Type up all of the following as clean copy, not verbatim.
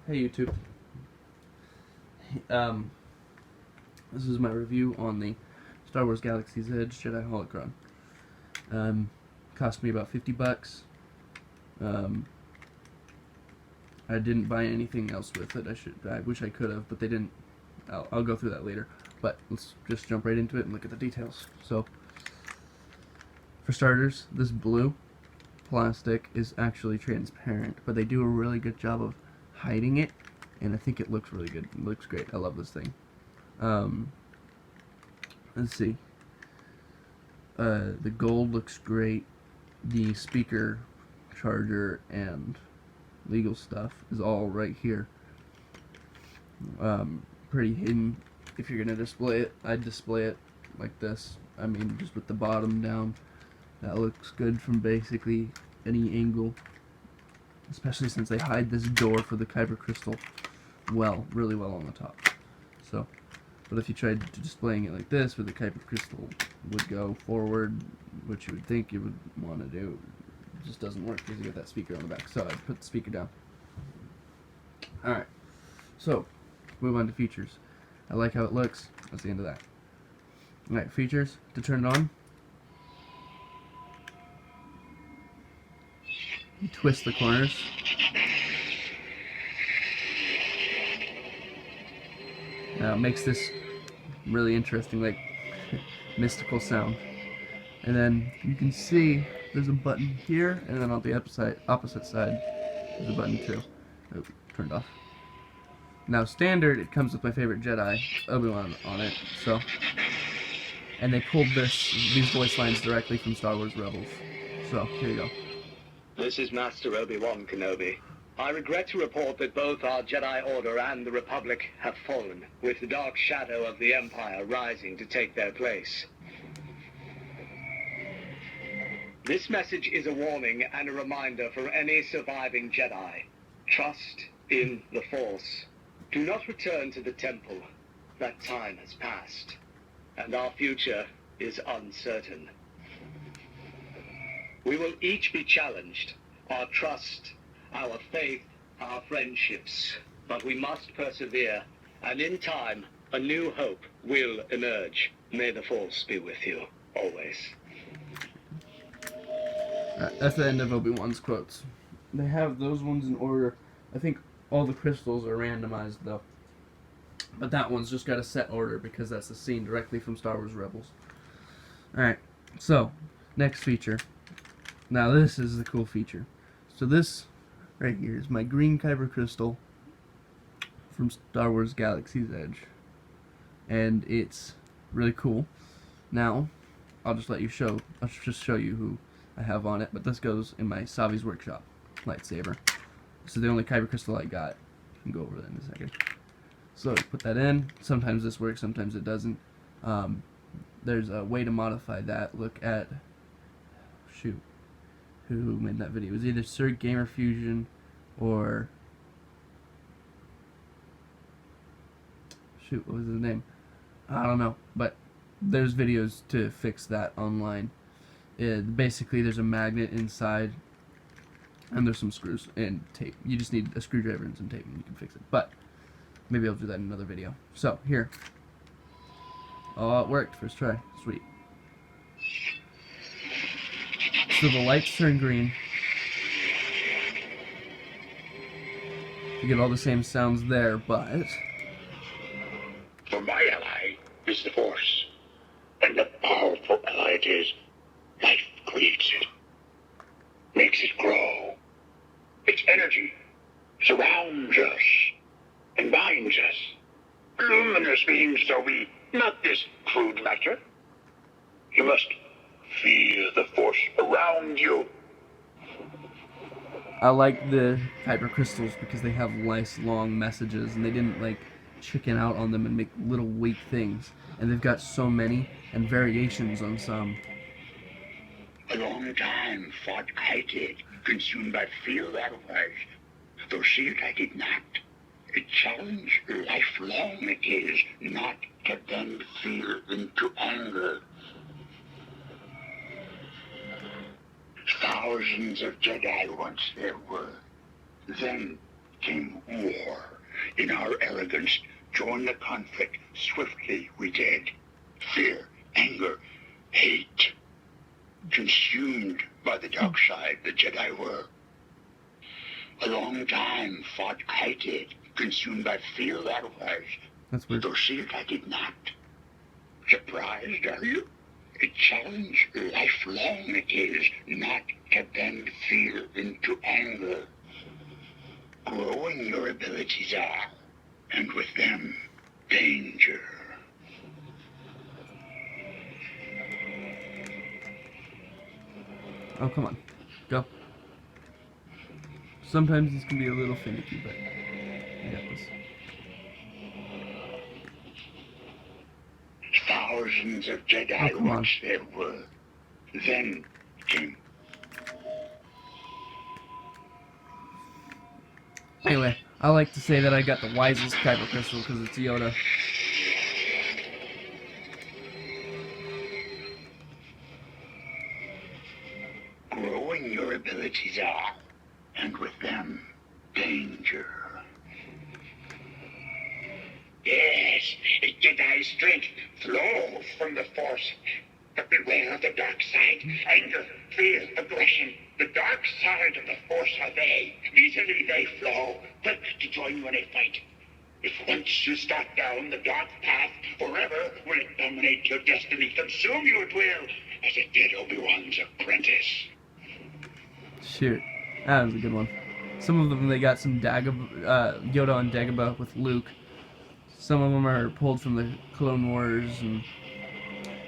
Hey YouTube. This is my review on the Star Wars Galaxy's Edge Jedi holocron. Cost me about $50. I didn't buy anything else with it. I wish I could have, but they didn't. I'll go through that later. But let's just jump right into it and look at the details. So, for starters, this blue plastic is actually transparent, but they do a really good job of hiding it, and I think it looks really good. It looks great. I love this thing. Let's see. The gold looks great. The speaker, charger, and legal stuff is all right here. Pretty hidden. If you're gonna display it, I'd display it like this. I mean, just with the bottom down. That looks good from basically any angle, especially since they hide this door for the kyber crystal really well on the top. So, but if you tried displaying it like this, where the kyber crystal would go forward, which you would think you would want to do, it just doesn't work because you get that speaker on the back. So I'd put the speaker down. Alright, so move on to features. I like how it looks. That's the end of that. Alright, features. To turn it on, you twist the corners. Now it makes this really interesting, like, mystical sound. And then you can see there's a button here, and then on the opposite side, there's a button too. Oh, turned off. Now standard, it comes with my favorite Jedi, Obi-Wan, on it. So, and they pulled these voice lines directly from Star Wars Rebels. So here you go. This is Master Obi-Wan Kenobi. I regret to report that both our Jedi Order and the Republic have fallen, with the dark shadow of the Empire rising to take their place. This message is a warning and a reminder for any surviving Jedi. Trust in the Force. Do not return to the temple. That time has passed, and our future is uncertain. We will each be challenged, our trust, our faith, our friendships, but we must persevere, and in time, a new hope will emerge. May the Force be with you, always. That's the end of Obi-Wan's quotes. They have those ones in order. I think all the crystals are randomized though, but that one's just got a set order because that's the scene directly from Star Wars Rebels. Alright, so, next feature. Now this is the cool feature. So this right here is my green kyber crystal from Star Wars Galaxy's Edge, and it's really cool. Now I'll just show you who I have on it, but this goes in my Savi's workshop lightsaber. This is the only kyber crystal I got. I can go over that in a second. So put that in. Sometimes this works, sometimes it doesn't. There's a way to modify that. Look at who made that video. It was either Sir Gamer Fusion or what was his name? I don't know, but there's videos to fix that online. Basically there's a magnet inside, and there's some screws and tape. You just need a screwdriver and some tape and you can fix it, but maybe I'll do that in another video. So here, oh, it worked first try. Sweet. So the lights turn green. You get all the same sounds there, but for my ally is the Force, and a powerful ally it is. Life creates it, makes it grow. Its energy surrounds us and binds us. Luminous beings, so we, not this crude matter. You must feel the Force around you. I like the kyber crystals because they have nice long messages, and they didn't like chicken out on them and make little weak things. And they've got so many and variations on some. A long time fought I did, consumed by fear otherwise, though see it I did not. A challenge lifelong it is, not to bend fear into anger. Thousands of Jedi once there were, then came war. In our arrogance, join the conflict. Swiftly we did. Fear, anger, hate. Consumed by the dark side, the Jedi were. A long time fought I did, consumed by fear that was. That's weird. Though see it I did not. Surprised, are you? A challenge lifelong it is, not to bend fear into anger. Growing your abilities are, and with them, danger. Oh, come on. Go. Sometimes these can be a little finicky, but I got this. Thousands of Jedi Oh, come on. once there were. Then came. Anyway, I like to say that I got the wisest kyber crystal because it's Yoda. Growing your abilities are, and with them, danger. Yes, Jedi strength flows from the Force. But beware of the dark side. Anger, fear, aggression. The dark side of the Force are they. Easily they flow, quick to join you in a fight. If once you start down the dark path, forever will it dominate your destiny, consume you at will, as it did Obi-Wan's apprentice. Shoot. That was a good one. Some of them, they got some Yoda on Dagobah with Luke. Some of them are pulled from the Clone Wars, and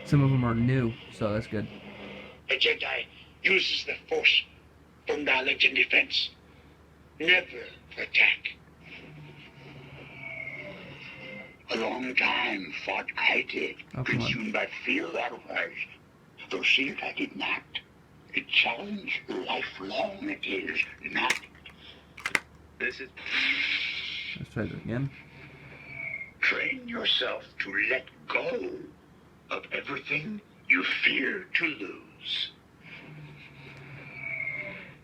some of them are new, so that's good. A Jedi uses the Force for knowledge and defense, never for attack. A long time fought I did, Oh, come on. consumed by fear that was. Though see it I did not. A challenge lifelong it is, not. This is. Let's try that again. Train yourself to let go of everything you fear to lose.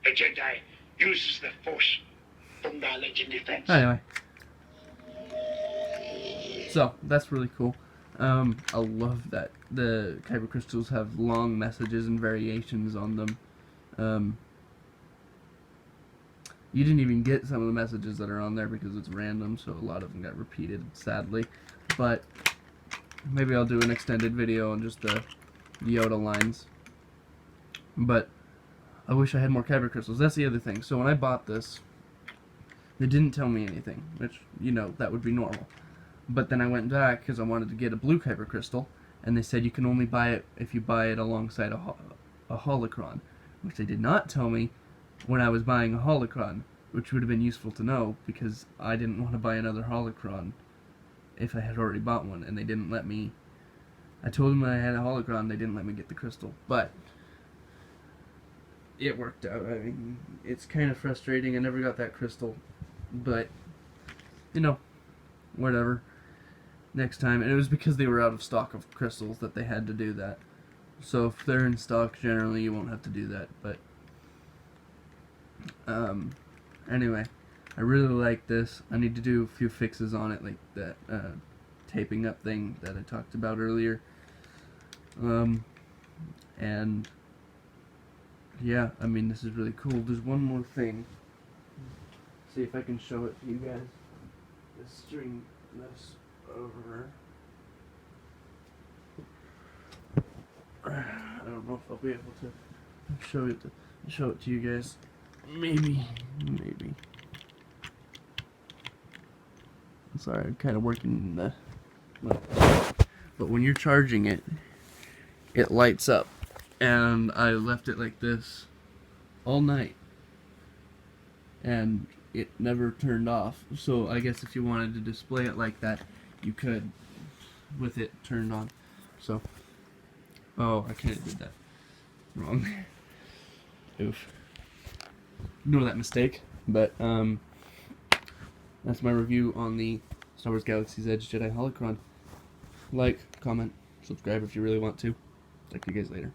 A Jedi uses the Force for knowledge and defense. Anyway. So, that's really cool. I love that the kyber crystals have long messages and variations on them. You didn't even get some of the messages that are on there because it's random, so a lot of them got repeated, sadly. But maybe I'll do an extended video on just the Yoda lines. But I wish I had more kyber crystals. That's the other thing. So when I bought this, they didn't tell me anything, which, you know, that would be normal. But then I went back because I wanted to get a blue kyber crystal, and they said you can only buy it if you buy it alongside a holocron, which they did not tell me when I was buying a holocron, which would have been useful to know because I didn't want to buy another holocron if I had already bought one, and they didn't let me. I told them I had a holocron, they didn't let me get the crystal, but it worked out. I mean, it's kind of frustrating. I never got that crystal, but you know, whatever. Next time, and it was because they were out of stock of crystals that they had to do that. So if they're in stock, generally you won't have to do that. But anyway, I really like this. I need to do a few fixes on it, like that taping up thing that I talked about earlier. And yeah, I mean, this is really cool. There's one more thing. See if I can show it to you guys. Let's string this over. I don't know if I'll be able to show it to you guys. Maybe. I'm sorry, I'm kind of working in the. But when you're charging it, it lights up, and I left it like this all night, and it never turned off. So I guess if you wanted to display it like that, you could, with it turned on. So, oh, I kind of did that wrong. Oof. Ignore that mistake. But that's my review on the Star Wars Galaxy's Edge Jedi Holocron. Like, comment, subscribe if you really want to. Talk to you guys later.